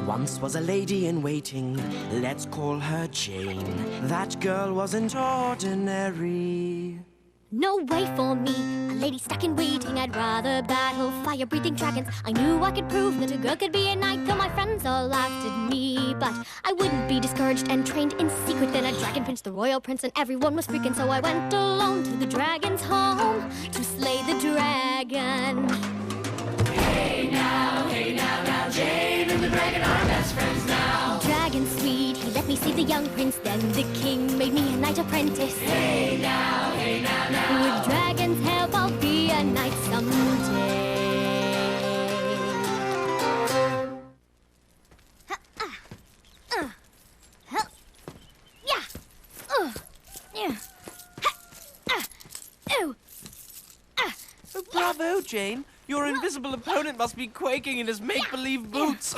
Once was a lady in waiting, let's call her Jane. That girl wasn't ordinary. No way for me, a lady stuck in waiting. I'd rather battle fire-breathing dragons. I knew I could prove that a girl could be a knight, though my friends all laughed at me. But I wouldn't be discouraged and trained in secret. Then a dragon pinched the royal prince and everyone was freaking. So I went alone to the dragon's home to slay the dragon. Hey now, Jane and the dragon are best friends now. Dragon sweet, he let me see the young prince. Then the king made me a knight apprentice. Hey now. With dragon's help, I'll be a knight someday. Bravo, Jane. Your invisible opponent must be quaking in his make-believe boots.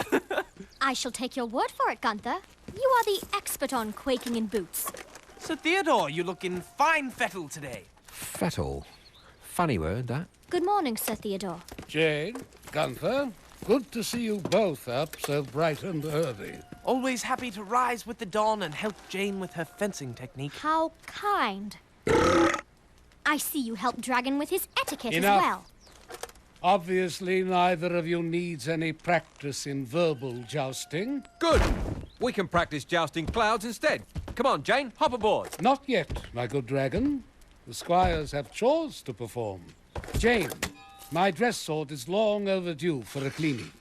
I shall take your word for it, Gunther. You are the expert on quaking in boots. Sir Theodore, you look in fine fettle today. Fettle. Funny word, that. Good morning, Sir Theodore. Jane, Gunther, good to see you both up so bright and early. Always happy to rise with the dawn and help Jane with her fencing technique. How kind. I see you help Dragon with his etiquette Enough. as well. Obviously, neither of you needs any practice in verbal jousting. Good. We can practice jousting clouds instead. Come on, Jane, hop aboard. Not yet, my good dragon. The squires have chores to perform. Jane, my dress sword is long overdue for a cleaning.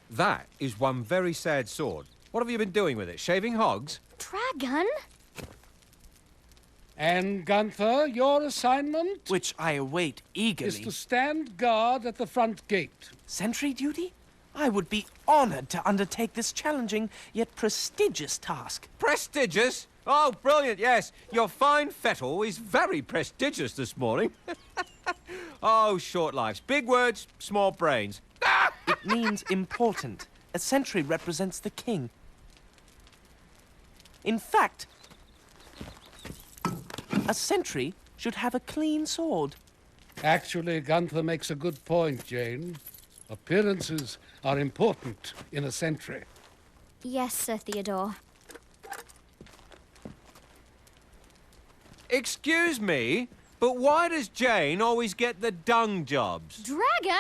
That is one very sad sword. What have you been doing with it? Shaving hogs? Dragon? And Gunther, your assignment Which I await eagerly. is to stand guard at the front gate. Sentry duty? I would be honored to undertake this challenging yet prestigious task. Prestigious? Oh, brilliant, yes. Your fine fettle is very prestigious this morning. Oh, short lives. Big words, small brains. It means important. A sentry represents the king. In fact, a sentry should have a clean sword. Actually, Gunther makes a good point, Jane. Appearances are important in a sentry. Yes, Sir Theodore. Excuse me, but why does Jane always get the dung jobs? Dragon?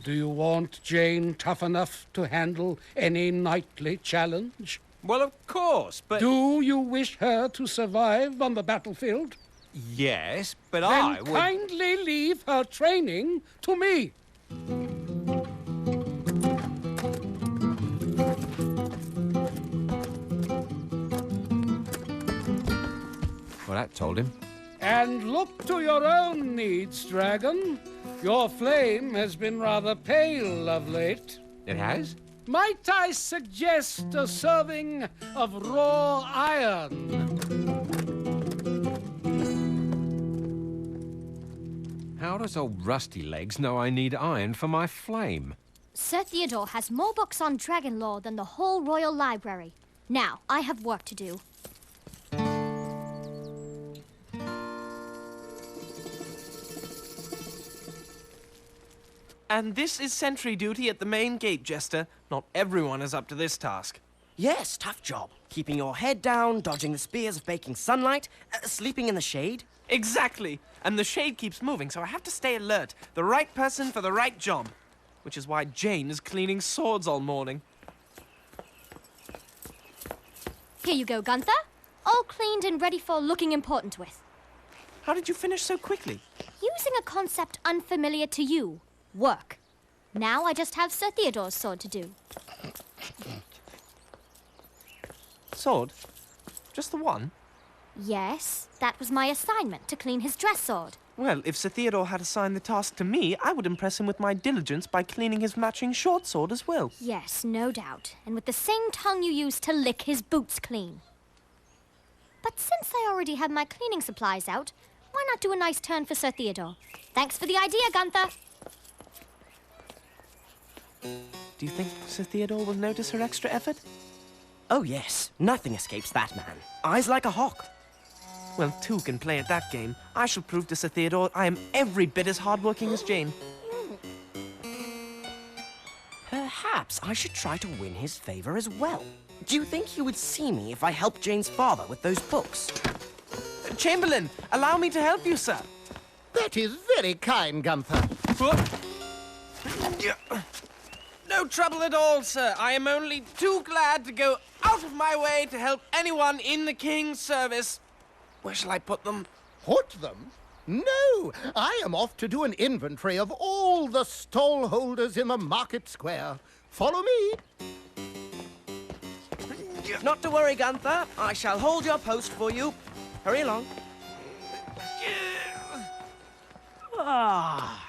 Do you want Jane tough enough to handle any knightly challenge? Well, of course, but... Do you wish her to survive on the battlefield? Yes, but Then I would... kindly leave her training to me. Well, that told him. And look to your own needs, Dragon. Your flame has been rather pale of late. It has? Might I suggest a serving of raw iron? How does old Rusty Legs know I need iron for my flame? Sir Theodore has more books on dragon lore than the whole royal library. Now, I have work to do. And this is sentry duty at the main gate, Jester. Not everyone is up to this task. Yes, tough job. Keeping your head down, dodging the spears of baking sunlight, sleeping in the shade. Exactly. And the shade keeps moving, so I have to stay alert. The right person for the right job. Which is why Jane is cleaning swords all morning. Here you go, Gunther. All cleaned and ready for looking important with. How did you finish so quickly? Using a concept unfamiliar to you. Work. Now I just have Sir Theodore's sword to do. Sword? Just the one? Yes, that was my assignment, to clean his dress sword. Well, if Sir Theodore had assigned the task to me, I would impress him with my diligence by cleaning his matching short sword as well. Yes, no doubt. And with the same tongue you used to lick his boots clean. But since I already have my cleaning supplies out, why not do a nice turn for Sir Theodore? Thanks for the idea, Gunther. Do you think Sir Theodore will notice her extra effort? Oh yes, nothing escapes that man. Eyes like a hawk. Well, two can play at that game. I shall prove to Sir Theodore I am every bit as hardworking as Jane. Perhaps I should try to win his favor as well. Do you think he would see me if I helped Jane's father with those books? Chamberlain, allow me to help you, sir. That is very kind, Gunther. No trouble at all, sir. I am only too glad to go out of my way to help anyone in the king's service. Where shall I put them? Put them? No, I am off to do an inventory of all the stall holders in the market square. Follow me. Not to worry, Gunther. I shall hold your post for you. Hurry along. Ah.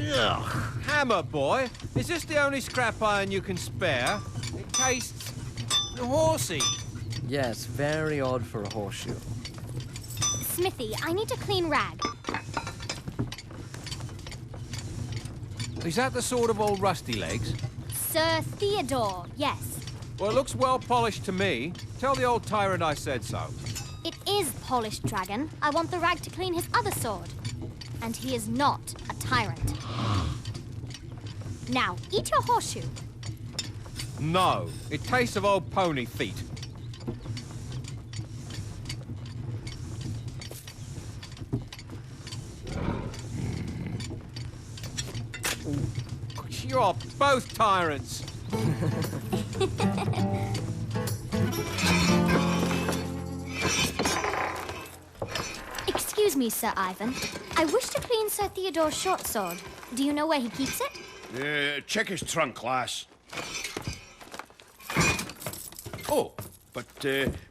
Ugh. Hammer, boy. Is this the only scrap iron you can spare? It tastes horsey. Yes, very odd for a horseshoe. Smithy, I need a clean rag. Is that the sword of old Rusty Legs? Sir Theodore, yes. Well, it looks well polished to me. Tell the old tyrant I said so. It is polished, dragon. I want the rag to clean his other sword. And he is not a tyrant. Now, eat your horseshoe. No, it tastes of old pony feet. You're both tyrants. Excuse me, Sir Ivan. I wish to clean Sir Theodore's short sword. Do you know where he keeps it? Check his trunk, lass. Oh, but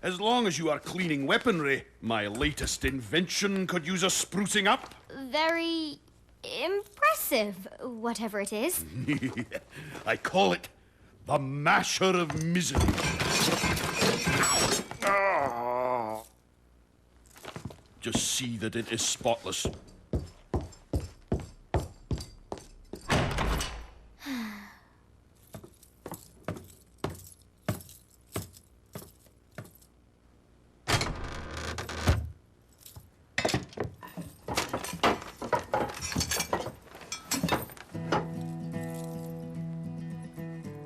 as long as you are cleaning weaponry, my latest invention could use a sprucing up. Very impressive, whatever it is. I call it the Masher of Misery. Ah. Just see that it is spotless.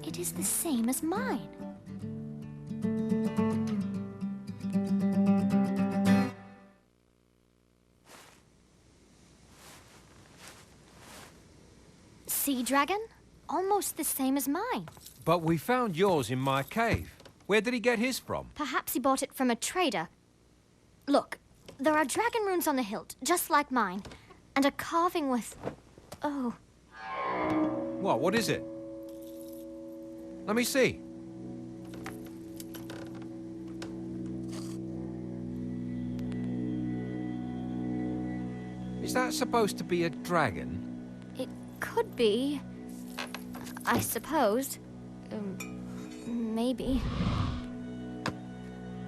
It is the same as mine. Sea dragon? Almost the same as mine. But we found yours in my cave. Where did he get his from? Perhaps he bought it from a trader. Look, there are dragon runes on the hilt, just like mine. And a carving with... Oh. What is it? Let me see. Is that supposed to be a dragon? It could be. I suppose. Maybe.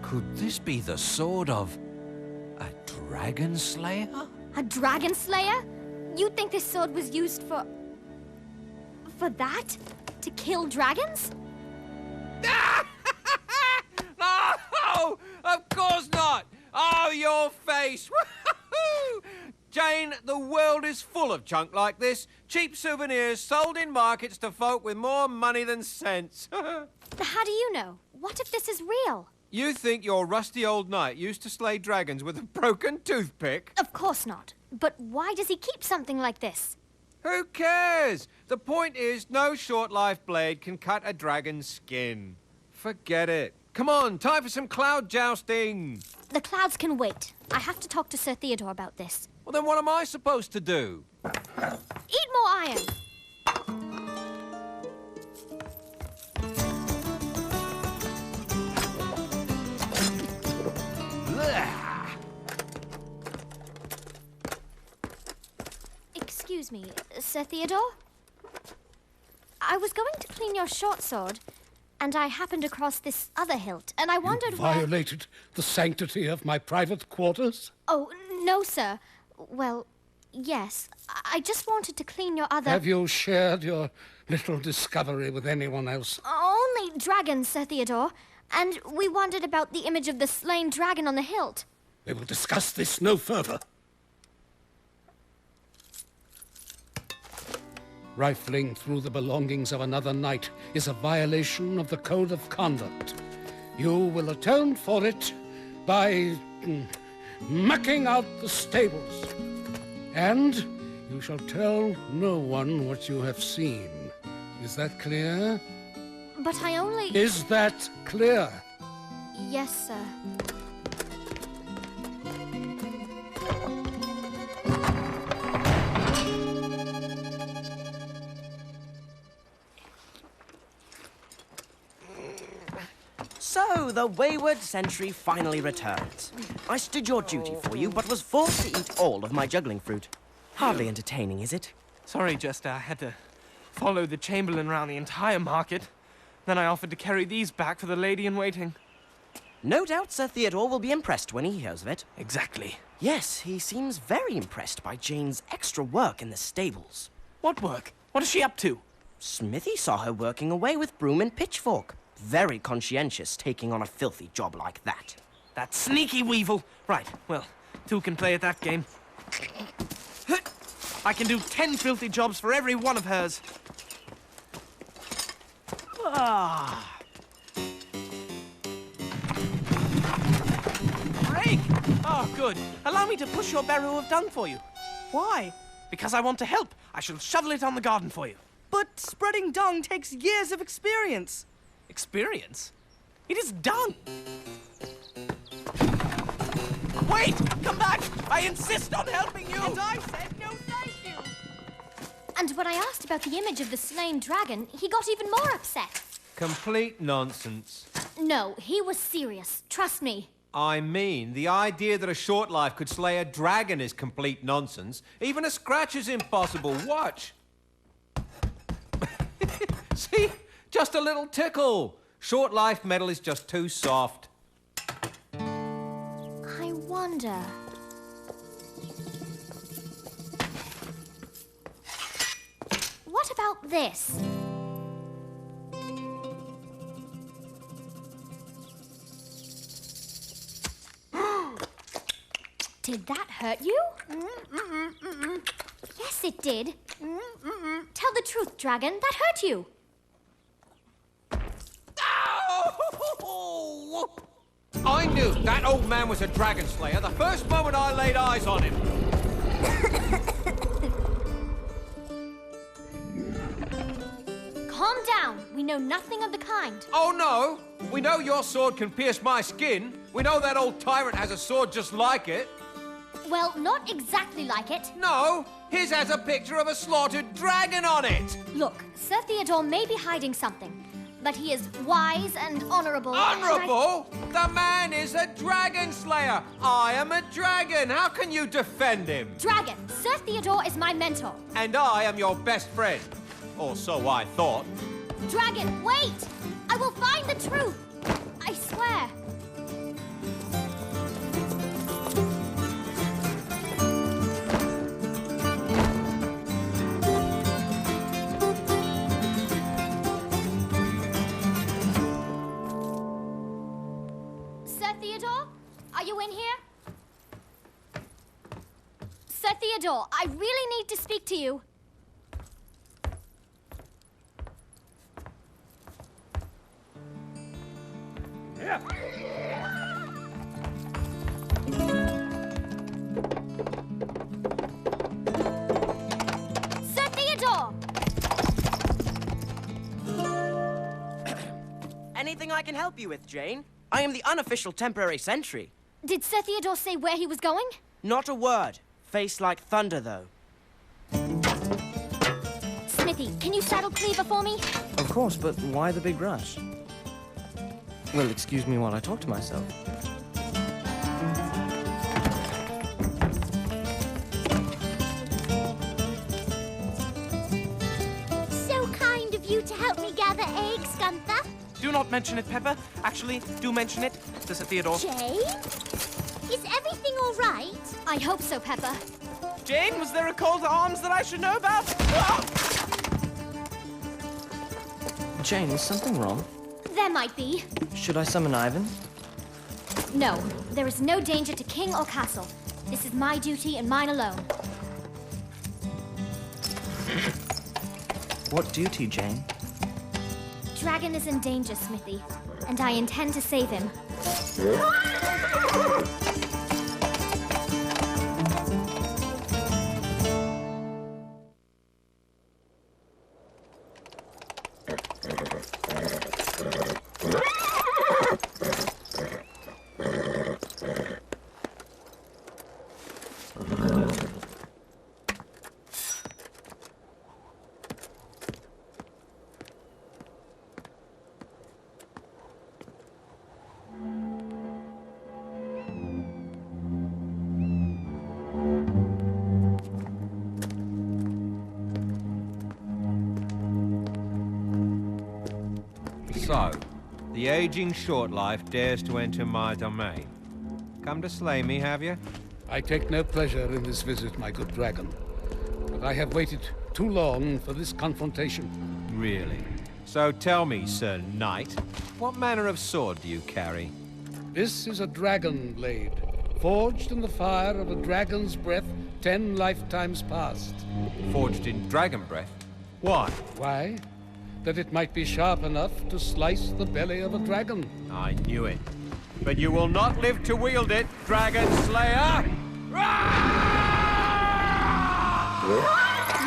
Could this be the sword of a Dragonslayer? A Dragonslayer? You think this sword was used for... For that? To kill dragons? No! Of course not! Oh, your face! Jane, the world is full of junk like this. Cheap souvenirs sold in markets to folk with more money than sense. How do you know? What if this is real? You think your rusty old knight used to slay dragons with a broken toothpick? Of course not. But why does he keep something like this? Who cares? The point is, no short-life blade can cut a dragon's skin. Forget it. Come on, time for some cloud jousting. The clouds can wait. I have to talk to Sir Theodore about this. Well, then what am I supposed to do? Eat more iron! Excuse me, Sir Theodore? I was going to clean your short sword, and I happened across this other hilt, and I wondered why... Violated the sanctity of my private quarters? Oh, no, sir. Well, yes. I just wanted to clean your other... Have you shared your little discovery with anyone else? Only dragons, Sir Theodore. And we wondered about the image of the slain dragon on the hilt. We will discuss this no further. Rifling through the belongings of another knight is a violation of the code of conduct. You will atone for it by mucking out the stables. And you shall tell no one what you have seen. Is that clear? But I only... Is that clear? Yes, sir. So, the wayward Sentry finally returns. I stood your duty for you, but was forced to eat all of my juggling fruit. Hardly entertaining, is it? Sorry, Jester. I had to follow the Chamberlain round the entire market. Then I offered to carry these back for the lady-in-waiting. No doubt Sir Theodore will be impressed when he hears of it. Exactly. Yes, he seems very impressed by Jane's extra work in the stables. What work? What is she up to? Smithy saw her working away with broom and pitchfork. Very conscientious, taking on a filthy job like that. That sneaky weevil! Right, well, two can play at that game. I can do 10 filthy jobs for every one of hers. Ah. Break! Oh, good. Allow me to push your barrow of dung for you. Why? Because I want to help. I shall shovel it on the garden for you. But spreading dung takes years of experience. Experience? It is dung. Wait! Come back! I insist on helping you! And I said no thank you! And when I asked about the image of the slain dragon, he got even more upset. Complete nonsense. No, he was serious. Trust me. I mean, the idea that a short life could slay a dragon is complete nonsense. Even a scratch is impossible. Watch. See? Just a little tickle. Short life metal is just too soft. I wonder... What about this? Did that hurt you? Yes, it did. Tell the truth, dragon. That hurt you. I knew that old man was a Dragonslayer the first moment I laid eyes on him. Calm down. We know nothing of the kind. Oh, no. We know your sword can pierce my skin. We know that old tyrant has a sword just like it. Well, not exactly like it. No, his has a picture of a slaughtered dragon on it. Look, Sir Theodore may be hiding something, but he is wise and honorable. Honorable? The man is a Dragonslayer. I am a dragon. How can you defend him? Dragon, Sir Theodore is my mentor. And I am your best friend. Or so I thought. Dragon, wait! I will find the truth. I swear. Sir Theodore, are you in here? Sir Theodore, I really need to speak to you. Sir Theodore! Anything I can help you with, Jane? I am the unofficial temporary sentry. Did Sir Theodore say where he was going? Not a word. Face like thunder, though. Smithy, can you saddle Cleaver for me? Of course, but why the big rush? Well, excuse me while I talk to myself. So kind of you to help me gather eggs, Gunther. Do not mention it, Pepper. Actually, do mention it to Sir Theodore. Jane? Is everything all right? I hope so, Pepper. Jane, was there a call to arms that I should know about? Ah! Jane, is something wrong? There might be. Should I summon Ivan? No, there is no danger to king or castle. This is my duty and mine alone. What duty, Jane? Dragon is in danger, Smithy, and I intend to save him. So, the aging Shortlife dares to enter my domain. Come to slay me, have you? I take no pleasure in this visit, my good dragon. But I have waited too long for this confrontation. Really? So tell me, Sir Knight, what manner of sword do you carry? This is a dragon blade, forged in the fire of a dragon's breath 10 lifetimes past. Forged in dragon breath? Why? Why? That it might be sharp enough to slice the belly of a dragon. I knew it. But you will not live to wield it, Dragonslayer!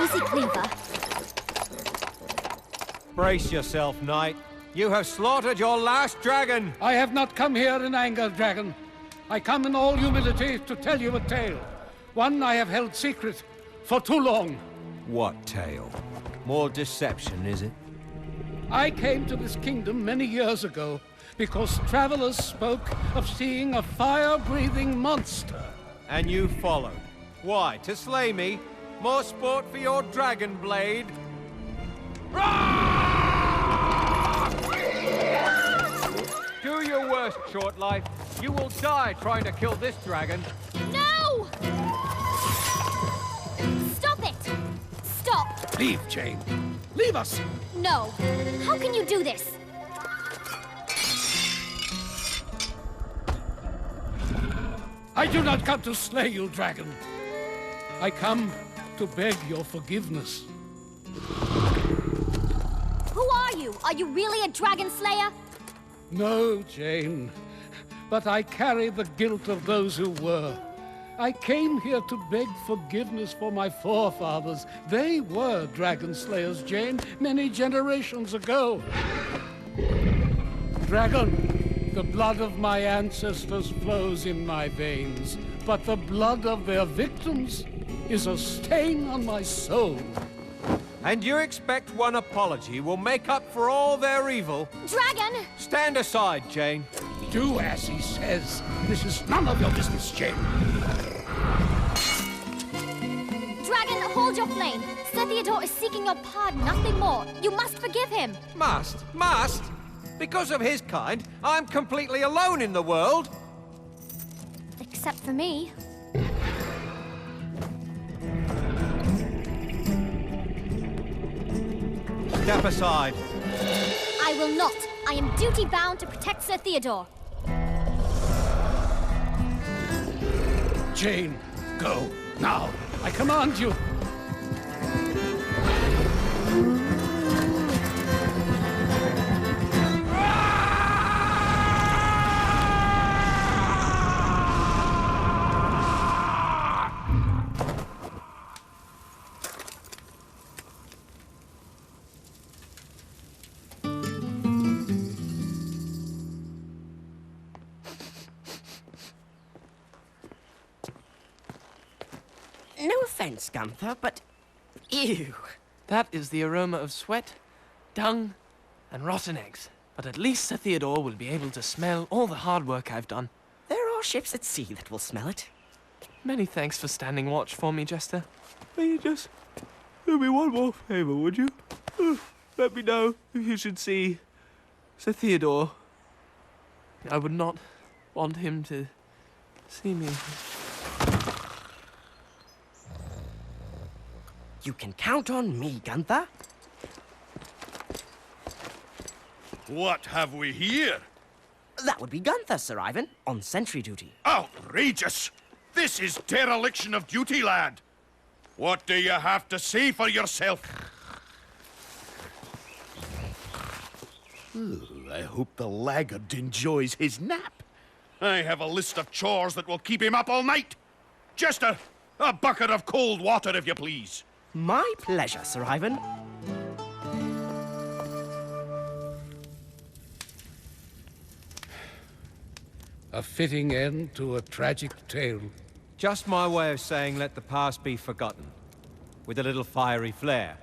Easy, Cleaver. Brace yourself, Knight. You have slaughtered your last dragon! I have not come here in anger, dragon. I come in all humility to tell you a tale. One I have held secret for too long. What tale? More deception, is it? I came to this kingdom many years ago because travelers spoke of seeing a fire-breathing monster. And you followed. Why? To slay me? More sport for your dragon blade? Do your worst, Shortlife. You will die trying to kill this dragon. No! Stop it! Stop! Leave, Jane. Leave us! No. How can you do this? I do not come to slay you, dragon. I come to beg your forgiveness. Who are you? Are you really a dragon slayer? No, Jane. But I carry the guilt of those who were. I came here to beg forgiveness for my forefathers. They were dragon slayers, Jane, many generations ago. Dragon, the blood of my ancestors flows in my veins, but the blood of their victims is a stain on my soul. And you expect one apology will make up for all their evil? Dragon! Stand aside, Jane. Do as he says. This is none of your business, Jane. Dragon, hold your flame. Sir Theodore is seeking your pardon, nothing more. You must forgive him. Must? Must? Because of his kind, I'm completely alone in the world. Except for me. Step aside. I will not. I am duty-bound to protect Sir Theodore. Jane, go. Now. I command you. No offense, Gunther, but... ew. That is the aroma of sweat, dung, and rotten eggs. But at least Sir Theodore will be able to smell all the hard work I've done. There are ships at sea that will smell it. Many thanks for standing watch for me, Jester. Will you just do me one more favour, would you? Let me know if you should see Sir Theodore. I would not want him to see me. You can count on me, Gunther. What have we here? That would be Gunther, Sir Ivan, on sentry duty. Outrageous! This is dereliction of duty, lad. What do you have to say for yourself? I hope the laggard enjoys his nap. I have a list of chores that will keep him up all night. Just a bucket of cold water, if you please. My pleasure, Sir Ivan. A fitting end to a tragic tale. Just my way of saying let the past be forgotten, with a little fiery flair.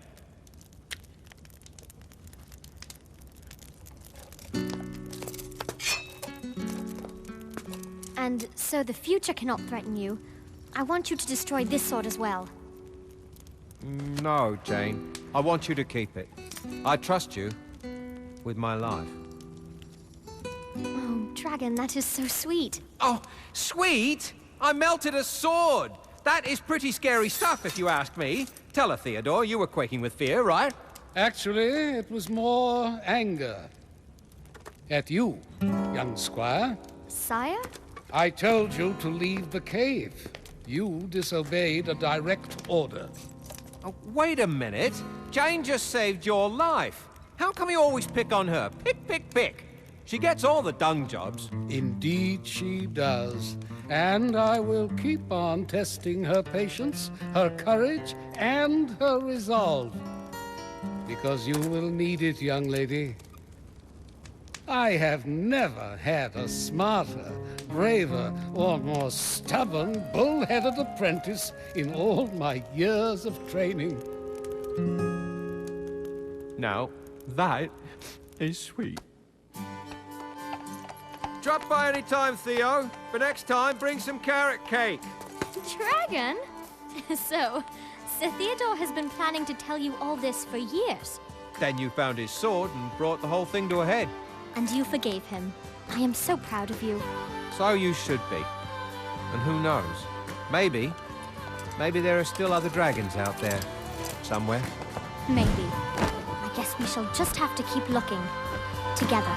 And so the future cannot threaten you. I want you to destroy this sword as well. No, Jane. I want you to keep it. I trust you with my life. Oh, Dragon, that is so sweet. Oh, sweet? I melted a sword! That is pretty scary stuff, if you ask me. Tell her, Theodore, you were quaking with fear, right? Actually, it was more anger. At you, young squire. Sire? I told you to leave the cave. You disobeyed a direct order. Oh, wait a minute. Jane just saved your life. How come you always pick on her? Pick, pick, pick. She gets all the dung jobs. Indeed she does. And I will keep on testing her patience, her courage, and her resolve. Because you will need it, young lady. I have never had a smarter, braver, or more stubborn, bull-headed apprentice in all my years of training. Now, that is sweet. Drop by any time, Theo. But next time, bring some carrot cake. Dragon? So, Sir Theodore has been planning to tell you all this for years. Then you found his sword and brought the whole thing to a head. And you forgave him. I am so proud of you. So you should be. And who knows? Maybe there are still other dragons out there. Somewhere. Maybe. I guess we shall just have to keep looking. Together.